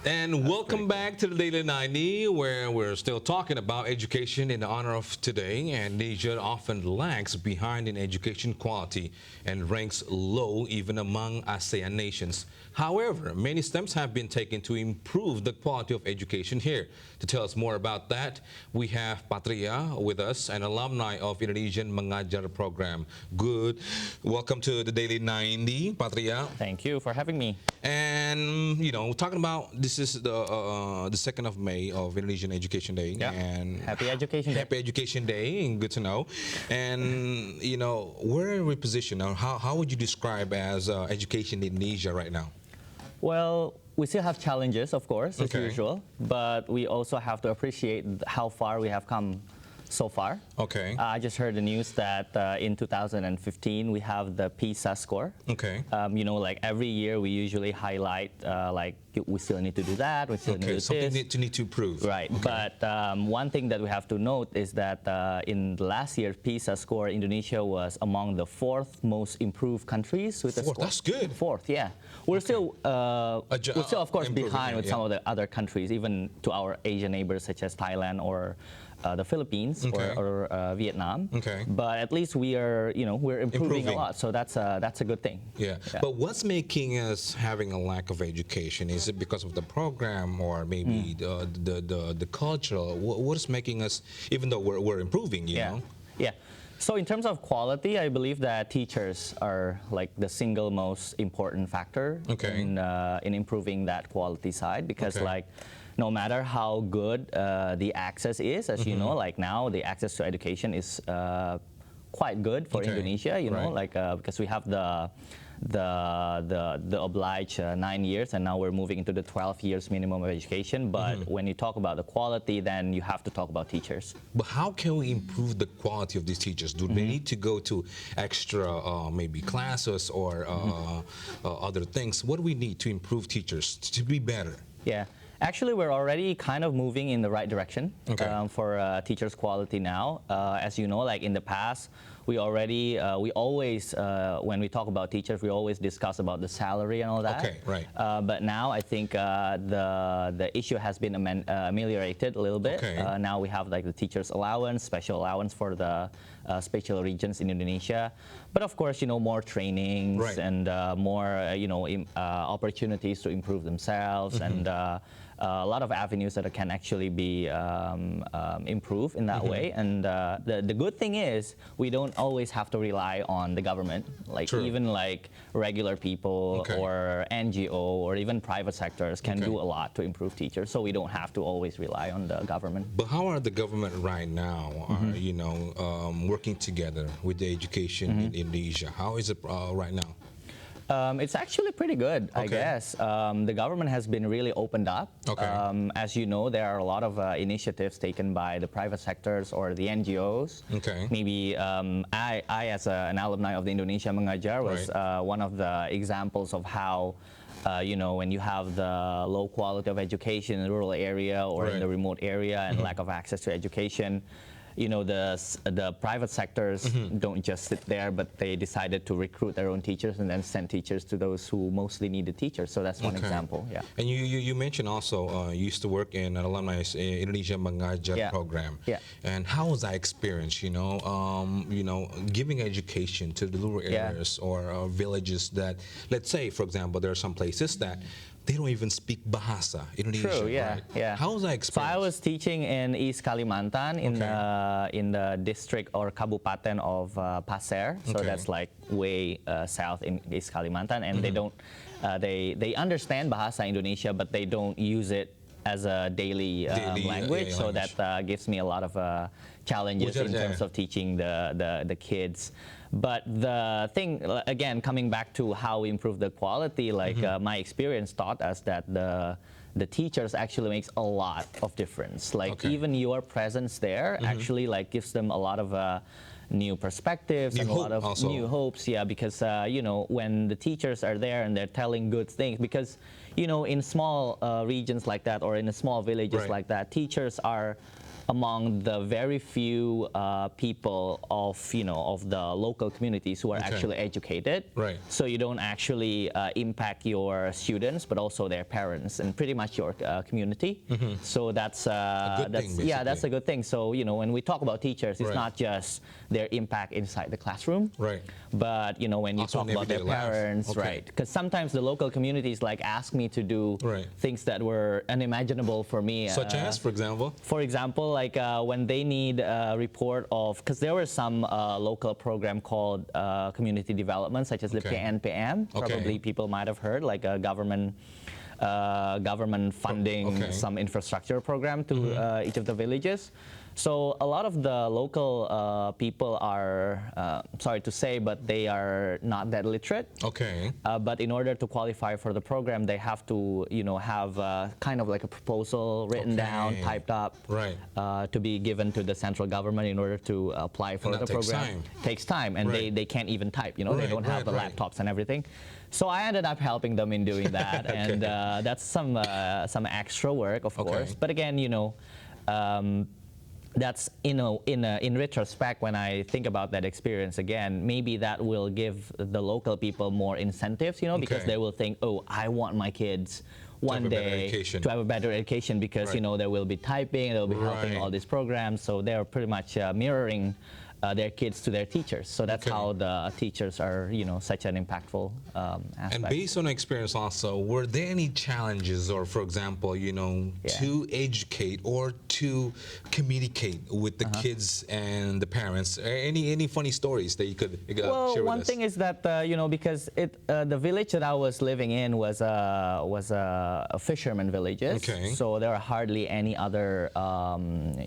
And welcome back to the Daily 90, where we're still talking about education in honor of today. And Niger often lags behind in education quality and ranks low even among ASEAN nations. However, many steps have been taken to improve the quality of education here. To tell us more about that, we have Patria with us, an alumni of Indonesian Mengajar program. Good. Welcome to the Daily 90, Patria. Thank you for having me. And talking about this is the 2nd of May of Indonesian Education Day, Yeah. and Happy Education Day. Happy Education Day, and good to know. And where are we positioned, or how would you describe as education in Indonesia right now? Well, we still have challenges, of course, as Okay. usual, but we also have to appreciate how far we have come so far. Okay. I just heard the news that in 2015 we have the PISA score. Okay. Like every year we usually highlight like we still need to do that, we still need to Okay. do Something this. need to prove. Right, Okay. but one thing that we have to note is that in last year's PISA score, Indonesia was among the 4th most improved countries with a Fourth, score. that's good. 4th, yeah. We're still, of course, improving, behind with yeah. some of the other countries, even to our Asian neighbors such as Thailand or the Philippines Okay. or Vietnam. Okay. But at least we are, we're improving a Improving. lot, so that's a good thing. Yeah. But what's making us having a lack of education? Is it because of the program, or maybe the cultural? What's making us, even though we're improving, you know? Yeah. So in terms of quality, I believe that teachers are like the single most important factor Okay. in improving that quality side, because Okay. like no matter how good the access is, as you know, like now the access to education is quite good for Okay. Indonesia, Right. like because we have the obliged 9 years, and now we're moving into the 12 years minimum of education. But when you talk about the quality, then you have to talk about teachers. But how can we improve the quality of these teachers? Do they need to go to extra maybe classes or other things? What do we need to improve teachers to be better? Yeah. Actually, we're already kind of moving in the right direction Okay. for teachers' quality now. As you know, like in the past, we always, when we talk about teachers, we always discuss about the salary and all that. Okay, right. But now I think the issue has been ameliorated a little bit. Okay. Now we have like the teachers' allowance, special allowance for the special regions in Indonesia. But of course, more trainings Right. and more, opportunities to improve themselves, and a lot of avenues that can actually be improved in that way. And the good thing is we don't always have to rely on the government. Like True. even like regular people Okay. or NGO or even private sectors can Okay. do a lot to improve teachers. So we don't have to always rely on the government. But how are the government right now, working together with the education in Indonesia? How is it right now? It's actually pretty good, I Okay. guess. The government has been really opened up. Okay. As you know, there are a lot of initiatives taken by the private sectors or the NGOs. Okay. Maybe I as an alumni of the Indonesia Mengajar, was Right. one of the examples of how when you have the low quality of education in the rural area or in Right. the remote area and lack of access to education, the private sectors don't just sit there, but they decided to recruit their own teachers and then send teachers to those who mostly need the teachers. So that's one Okay. example. Yeah. And you mentioned also you used to work in an alumni Indonesia Mengajar Yeah. program. Yeah. And how was that experience? Giving education to the rural Yeah. areas or villages that, let's say, for example, there are some places that they don't even speak Bahasa Indonesian. True, yeah, right? yeah. How was that So experience? I was teaching in East Kalimantan in the district or kabupaten of Pasir. So Okay. that's like way south in East Kalimantan, and they don't they understand Bahasa Indonesia, but they don't use it as a daily language. yeah, So language. that gives me a lot of challenges in terms of teaching the kids. But the thing, again, coming back to how we improve the quality, like my experience taught us that the teachers actually makes a lot of difference. Like Okay. even your presence there actually like gives them a lot of new perspectives New and a lot hope of also. new hopes. Yeah, because when the teachers are there and they're telling good things, because in small regions like that, or in small villages Right. like that, teachers are among the very few people of the local communities who are Okay. actually educated. Right. So you don't actually impact your students, but also their parents and pretty much your community. So that's good thing, yeah, that's basically. a good thing. So when we talk about teachers, it's Right. not just their impact inside the classroom, Right. but when you Also talk in about their everyday life. parents, Okay. right? Because sometimes the local communities like ask me to do Right. things that were unimaginable for me. Such as, for example? For example, like when they need a report of, because there was some local program called community development, such as the Okay. PNPM. Okay. Probably people might have heard, like a government funding Okay. some infrastructure program to each of the villages. So a lot of the local people are, sorry to say, but they are not that literate. Okay. But in order to qualify for the program, they have to, have kind of like a proposal written down, Okay. typed up, Right. to be given to the central government in order to apply for And the that takes program. time. Takes time, and Right. they can't even type. They Right, don't have right, the right. laptops and everything. So I ended up helping them in doing that, and that's some extra work, of Okay. course. But again, that's in retrospect, when I think about that experience again, maybe that will give the local people more incentives, because Okay. they will think, oh, I want my kids one have a better day education. to have a better education, because Right. they will be typing, they'll be helping Right. all these programs, so they're pretty much mirroring their kids to their teachers. So that's Okay. how the teachers are, such an impactful aspect. And based on experience also, were there any challenges, or for example, to educate or to communicate with the kids and the parents? Any funny stories that you could Well, share with one us? thing is that because the village that I was living in was a fisherman villages. Okay. So there are hardly any other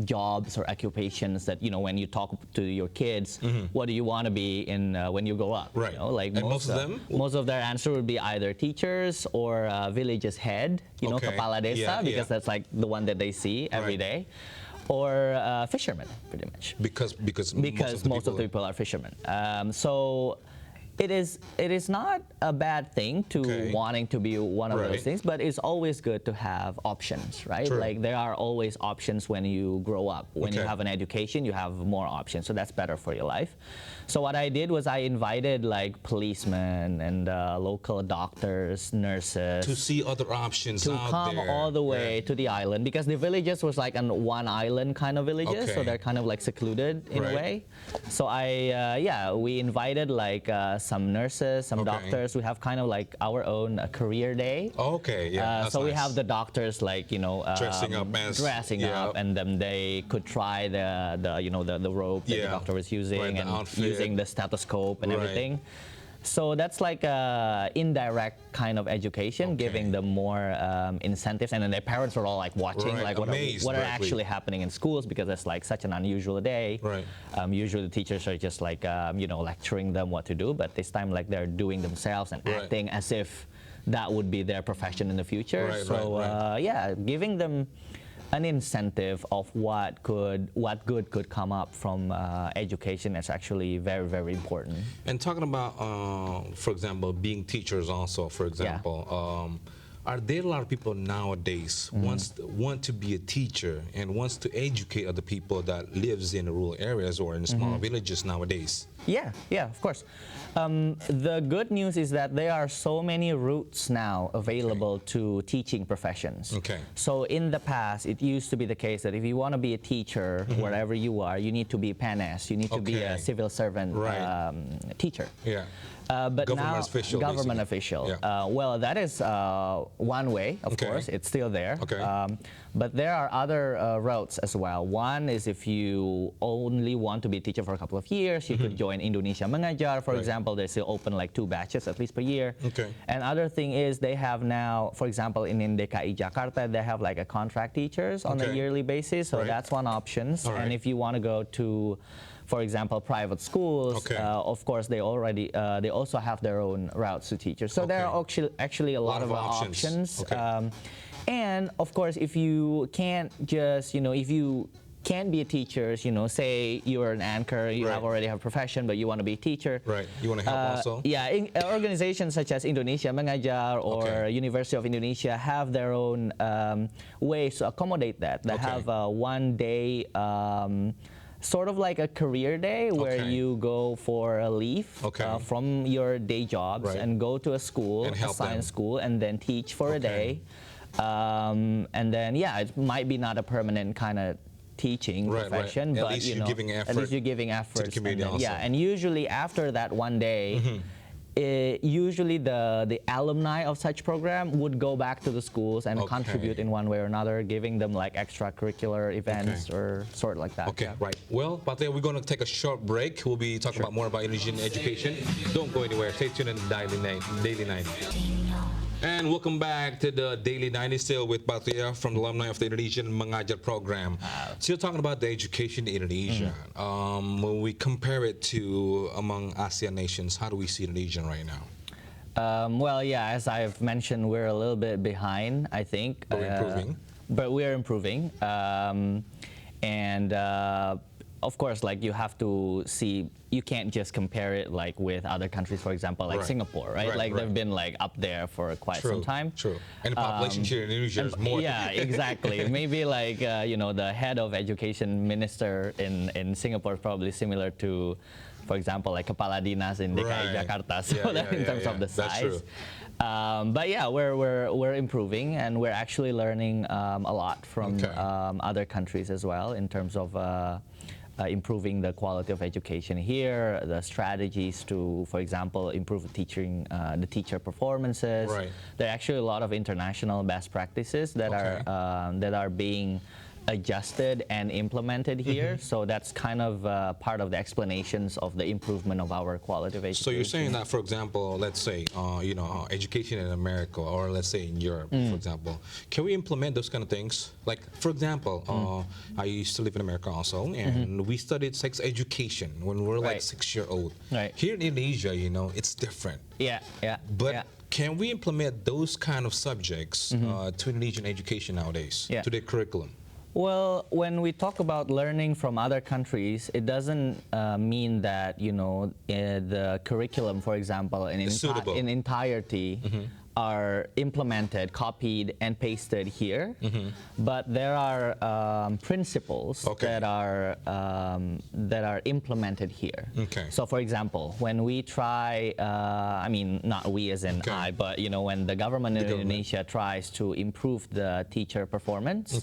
jobs or occupations that when you talk to your kids, what do you want to be in when you grow up? Right. Like And most of them? most of their answer would be either teachers or village's head. Okay. Kepala desa, Yeah, because yeah. that's like the one that they see every Right. day, or fishermen, pretty much. Because Most of the people are fishermen. So it is not a bad thing to Okay. wanting to be one of Right. those things, but it's always good to have options, right? True. Like there are always options when you grow up. When you Okay. have an education, you have more options, so that's better for your life. So what I did was I invited like policemen and local doctors, nurses, to see other options to out come there. all the way Yeah. to the island, because the villages was like on one island kind of villages, so Okay. they're kind of like secluded in Right. a way. So we invited like some nurses, some Okay. doctors. We have kind of like our own career day. Okay, yeah. that's So we nice. have the doctors like Dressing up as- dressing yeah. up, and then they could try the rope that the Yeah. doctor was using, Right, the and outfit. using the stethoscope and Right. everything. So that's like a indirect kind of education, Okay. giving them more incentives, and then their parents are all like watching, Right, like amazed, what are Berkeley. actually happening in schools, because it's like such an unusual day. Right. Usually the teachers are just like lecturing them what to do, but this time like they're doing themselves and Right. acting as if that would be their profession in the future. Right, So right. giving them an incentive of what good could come up from education is actually very, very important. And talking about, for example, being teachers also, for example, are there a lot of people nowadays want to be a teacher and wants to educate other people that lives in rural areas or in small villages nowadays? Yeah, of course. The good news is that there are so many routes now available to teaching professions. Okay. So in the past, it used to be the case that if you want to be a teacher, wherever you are, you need to be PNS, you need to be a Okay. civil servant Right. teacher. Yeah. But Government now, official, government basically. official. Yeah. Well, that is one way, of Okay. course. It's still there. Okay. But there are other routes as well. One is if you only want to be a teacher for a couple of years, you could join Indonesia Mengajar, for Right. example. They still open like 2 batches at least per year. Okay. And other thing is they have now, for example, in DKI Jakarta, they have like a contract teachers on a Okay. yearly basis. So Right. that's one option. All right. And if you want to go to, for example, private schools, Okay. of course, they also have their own routes to teachers. So there are actually a lot of options. Okay. And of course, if you can't just, if you can't be a teacher, say you're an anchor, you already have a profession, but you want to be a teacher. Right. You want to help also? Yeah, organizations such as Indonesia Mengajar or University of Indonesia have their own ways to accommodate that. They have a 1-day sort of like a career day where you go for a leave from your day jobs and go to a school, a science school, and then teach for a day. And then, it might be not a permanent kind of teaching profession, but at least you're giving effort. At least you're giving effort to the community also. Yeah, and usually after that 1 day, usually the alumni of such program would go back to the schools and contribute in one way or another, giving them like extracurricular events or sort like that. Right. Well, Patria, we're going to take a short break. We'll be talking about more about Indonesian education. Don't go anywhere. Stay tuned in Daily 90. And welcome back to the Daily 90, still with Patria from the alumni of the Indonesian Mengajar program. Still talking about the education in Indonesia. When we compare it to among ASEAN nations, how do we see Indonesia right now? Well, as I've mentioned, we're a little bit behind, I think. But we're improving. But we're improving. Of course, like you have to see, you can't just compare it like with other countries, for example, like Singapore, right? They've been like up there for quite some time. True. And the population here in Indonesia is more. Yeah, exactly. Maybe like, the head of education minister in Singapore is probably similar to, for example, like Kepala Dinas in DKI Jakarta, so in terms of the size. That's true. But we're improving, and we're actually learning a lot from other countries as well in terms of improving the quality of education here, the strategies to, for example, improve the teacher performances. There are actually a lot of international best practices that are being adjusted and implemented here. So that's kind of part of the explanations of the improvement of our quality of education. So you're saying that, for example, let's say, education in America, or let's say in Europe, for example, can we implement those kind of things? Like, for example, I used to live in America also, and we studied sex education when we were like 6-year-old. Here in Indonesia, it's different. But can we implement those kind of subjects to Indonesian education nowadays, to their curriculum? Well, when we talk about learning from other countries, it doesn't mean that the curriculum, for example, in entirety are implemented, copied, and pasted here. But there are principles that are implemented here. So, for example, when we try, not we as in I, but when the government in Indonesia tries to improve the teacher performance.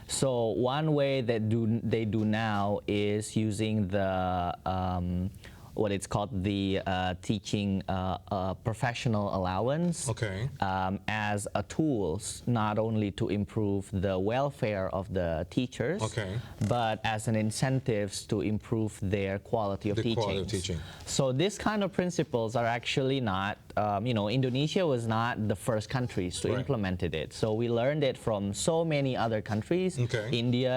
So one way that they do now is using the what it's called the teaching professional allowance as a tool, not only to improve the welfare of the teachers, but as an incentives to improve their quality of teaching. So this kind of principles are actually not, Indonesia was not the first countries to implement it. So we learned it from so many other countries, India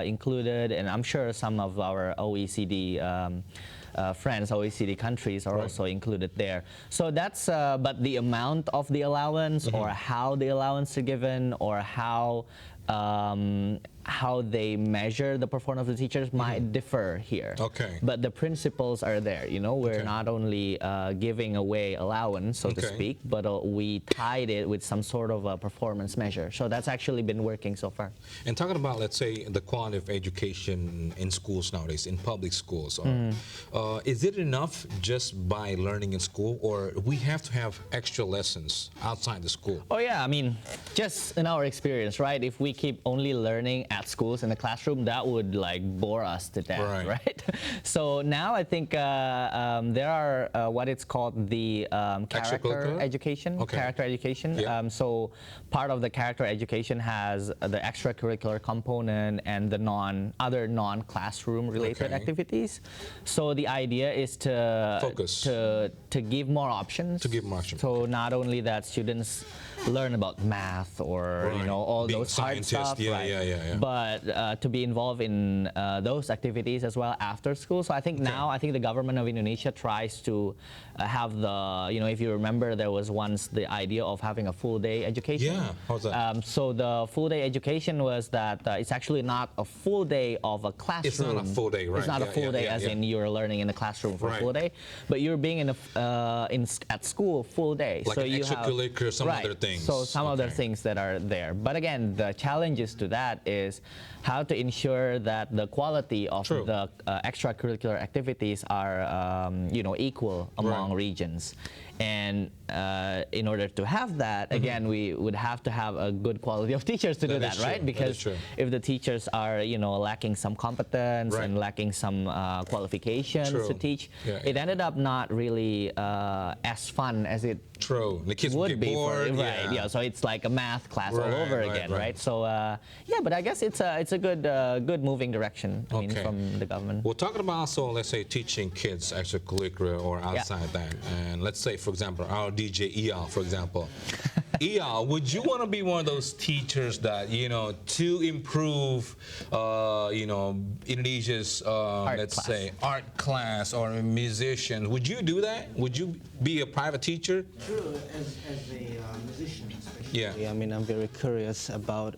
included, and I'm sure some of our OECD friends, OECD countries are also included there. So that's, but the amount of the allowance or how the allowance are given or how they measure the performance of the teachers might differ here. But the principles are there. We're not only giving away allowance, so to speak, but we tied it with some sort of a performance measure. So that's actually been working so far. And talking about, let's say, the quality of education in schools nowadays, in public schools, is it enough just by learning in school, or we have to have extra lessons outside the school? Oh yeah, just in our experience, right? If we keep only learning at schools in the classroom, that would like bore us to death, right? So now I think there are what it's called the character education. Character education. So part of the character education has the extracurricular component and the other non-classroom related activities. So the idea is to focus to give more options. To give more options. So not only that students learn about math or Right. all Being those hard scientist. stuff. Yeah, right? yeah. But to be involved in those activities as well after school. So I think now I think the government of Indonesia tries to have the if you remember, there was once the idea of having a full day education. Yeah, how's that? So the full day education was that it's actually not a full day of a classroom. It's not a full day, right? It's not a Yeah, full day yeah, as yeah. in you're learning in the classroom for Right. a full day, but you're being at school full day. Like so an you extracurricular, some right. other things. So some other Okay. things that are there. But again, the challenges to that is how to ensure that the quality of True. the extracurricular activities are equal among Right. regions. And in order to have that, again, we would have to have a good quality of teachers to do That is that, right? true. That is Because true. if the teachers are, lacking some competence Right. and lacking some qualifications True. to teach, Yeah, it ended up not really as fun as it True. The kids would get be bored. right? Yeah, so it's like a math class all Right, over right, again, right. right? So yeah, but I guess it's a good moving direction. I mean, Okay. from the government. We're talking about also, let's say, teaching kids extracurricular or outside that. And let's say, for example, our DJ Eyal, for example. Eyal, would you want to be one of those teachers that, to improve, Indonesia's, let's class. say, art class or musician? Would you do that? Would you be a private teacher? True, as a musician especially. Yeah. I mean, I'm very curious about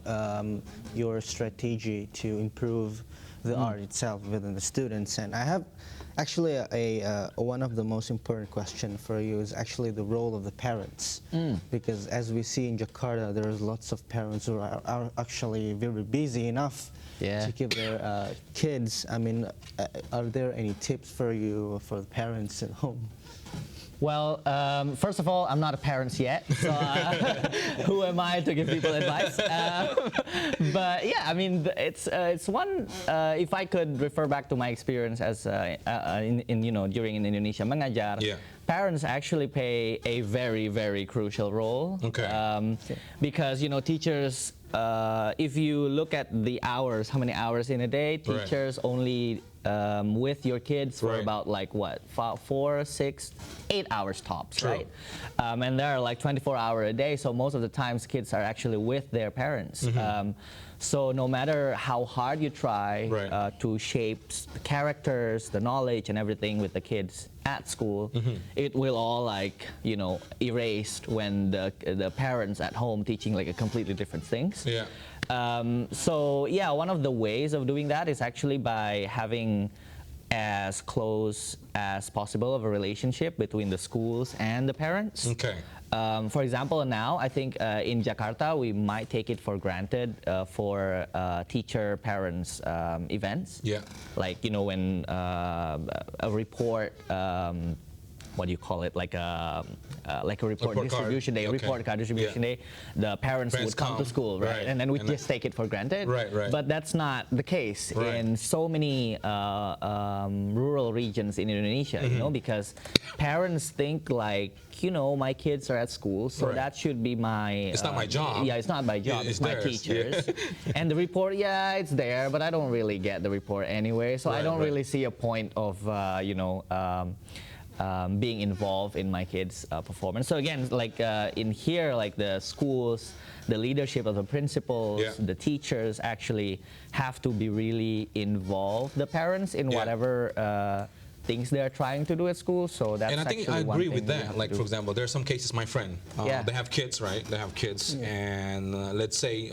your strategy to improve the art itself within the students. And I have actually one of the most important questions for you is actually the role of the parents. Because as we see in Jakarta, there's lots of parents who are actually very busy enough Yeah. to keep their kids. I mean, are there any tips for you, for the parents at home? Well, first of all, I'm not a parent yet, so who am I to give people advice? But yeah, I mean, it's one. If I could refer back to my experience as during in Indonesia mengajar, Yeah. parents actually play a very, very crucial role. Okay. Because teachers. If you look at the hours, how many hours in a day, Right. teachers only with your kids for Right. about like what 4, 6, 8 hours tops, True. right? And they're like 24 hours a day, so most of the times kids are actually with their parents. So no matter how hard you try Right. to shape the characters, the knowledge, and everything with the kids at school, it will all erased when the parents at home teaching like a completely different things. Yeah. So yeah, one of the ways of doing that is actually by having as close as possible of a relationship between the schools and the parents. Okay. For example, now I think in Jakarta we might take it for granted for teacher-parents events. Yeah. Like when a report. What do you call it? Like a report card. distribution day, Okay. report card distribution Yeah. day. The parents would come to school, right? right. And then we And just take it for granted. Right, right. But that's not the case Right. in so many rural regions in Indonesia, because parents think like, my kids are at school, so Right. that should be my. It's not my job. Yeah, it's not my job. Yeah, it's my theirs. teachers. And the report, yeah, it's there, but I don't really get the report anyway, so I Right, don't right. really see a point of, being involved in my kids' performance. So again, like in here, like the schools, the leadership of the principals, Yeah. the teachers actually have to be really involved, the parents, in Yeah. whatever things they're trying to do at school. So that's And I think actually I one agree thing with we that. have Like, to for do. example, there are some cases, my friend, Yeah. they have kids, right? They have kids, and let's say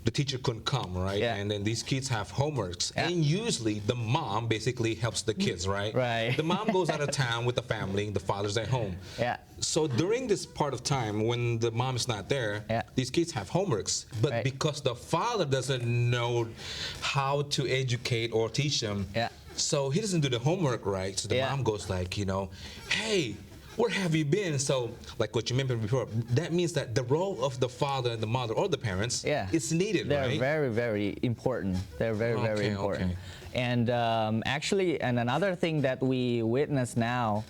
the teacher couldn't come, right? Yeah. And then these kids have homeworks, Yeah. and usually the mom basically helps the kids, right? Right. The mom goes out of town with the family, the father's at home. Yeah. So during this part of time when the mom is not there, Yeah. these kids have homeworks, but Right. because the father doesn't know how to educate or teach them, Yeah. so he doesn't do the homework right. So the Yeah. mom goes like, hey, where have you been? So like what you mentioned before, that means that the role of the father and the mother or the parents Yeah. is needed, They're right? very, very important. They're very, very Okay, important. okay. And actually, and another thing that we witness now,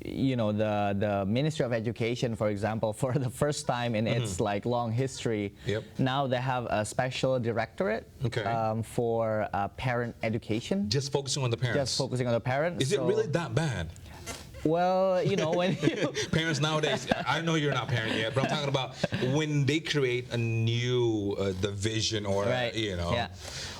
the Ministry of Education, for example, for the first time in its like long history, Yep. now they have a special directorate Okay. for parent education. Just focusing on the parents. Just focusing on the parents. Is it So- really that bad? Well, you know, when you Parents nowadays, I know you're not a parent yet, but I'm talking about when they create a new division or right. you know. Yeah.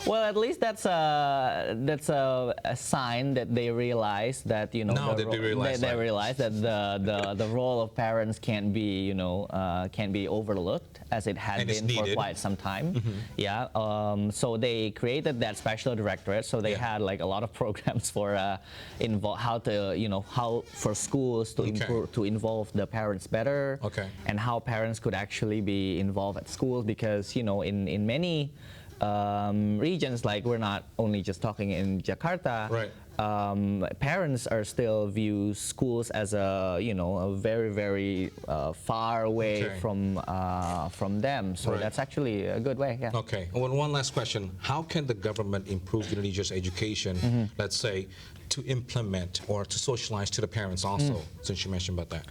Well, at least that's a sign that they realize that, you know, Now that they realize they that. realize that the role of parents can't be, you know, can be overlooked as it had And it's been for needed. quite some time. Yeah. So they created that special directorate. So they had like a lot of programs for how to, you know, how for schools to improve, to involve the parents better. Okay. And how parents could actually be involved at schools, because, you know, in many regions, like we're not only just talking in Jakarta, Right. Parents are still view schools as a, you know, a very, very far away from them. So Right. that's actually a good way. Yeah. Okay. Well, one last question. How can the government improve Indonesia's education, let's say, to implement or to socialize to the parents also, since you mentioned about that?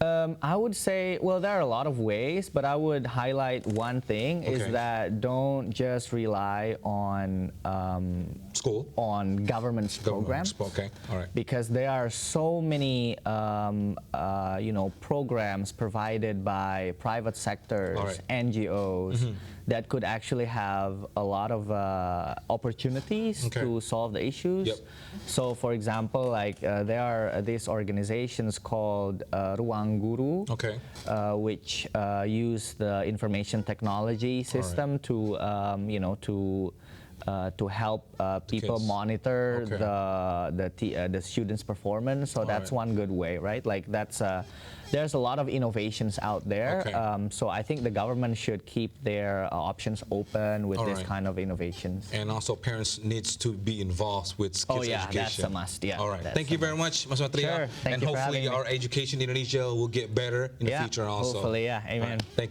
I would say, well, there are a lot of ways, but I would highlight one thing is that don't just rely on School? on government's programs. Okay, all right. Because there are so many, you know, programs provided by private sectors, NGOs, that could actually have a lot of opportunities to solve the issues. So, for example, like there are these organizations called Ruang Guru, which use the information technology system to, you know, to help people monitor the students' performance. So that's one good way, right? Like that's there's a lot of innovations out there. So I think the government should keep their options open with this kind of innovations. And also parents needs to be involved with skills education. That's a must. Yeah. All right. Thank you very much, Mas Satria. Sure. Thank and you for hopefully having me. our education in Indonesia will get better in the future also. Hopefully, yeah. Amen. Thank you.